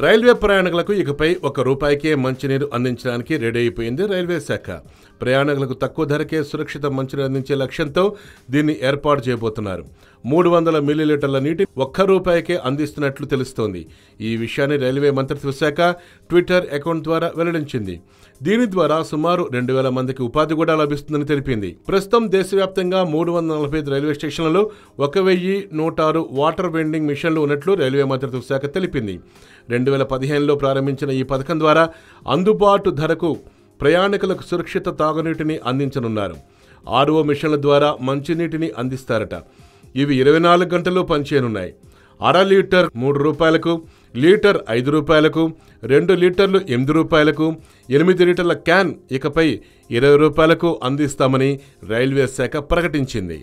Railway ప్రయాణికులకు ఇకపై ₹1కే మంచినీరు అందించడానికి రెడీ అయిపోయింది రైల్వే శాఖ. ప్రయాణికులకు తక్కువ ధరకే సురక్షిత మంచినీరు అందించే లక్ష్యంతో దీన్ని ఏర్పాటు చేయబోతున్నారు. 300 మిల్లీలీటర్ల నీటి ₹1కే అందిస్తున్నట్లు తెలుస్తోంది. ఈ విషయాన్ని రైల్వే మంత్రిత్వ శాఖ ట్విట్టర్ అకౌంట్ ద్వారా వెల్లడించింది. దీని ద్వారా సుమారు 2000 మందికి ఉపాధి కూడా లభిస్తుందని తెలిపింది. ప్రస్తుతం దేశవ్యాప్తంగా 345 రైల్వే స్టేషన్లలో 1106 వాటర్ వెండింగ్ మిషన్లు ఉన్నట్లు రైల్వే మంత్రిత్వ శాఖ తెలిపింది. 2015లో ప్రారంభించిన ఈ పథకం ద్వారా అందుబాటు ధరకు ప్రయాణికులకు సురక్షిత తాగునీటిని అందించనున్నారు. 6 మిషన్ల ద్వారా మంచినీటిని అందిస్తారట. ఇవి 24 గంటలు పనిచేయనున్నాయి. అర లీటర్ ₹3, లీటర్ ₹5, 2 లీటర్లు ₹8, 8 లీటర్ల క్యాన్ ఇకపై ₹20 అందిస్తామని రైల్వే శాఖ ప్రకటించింది.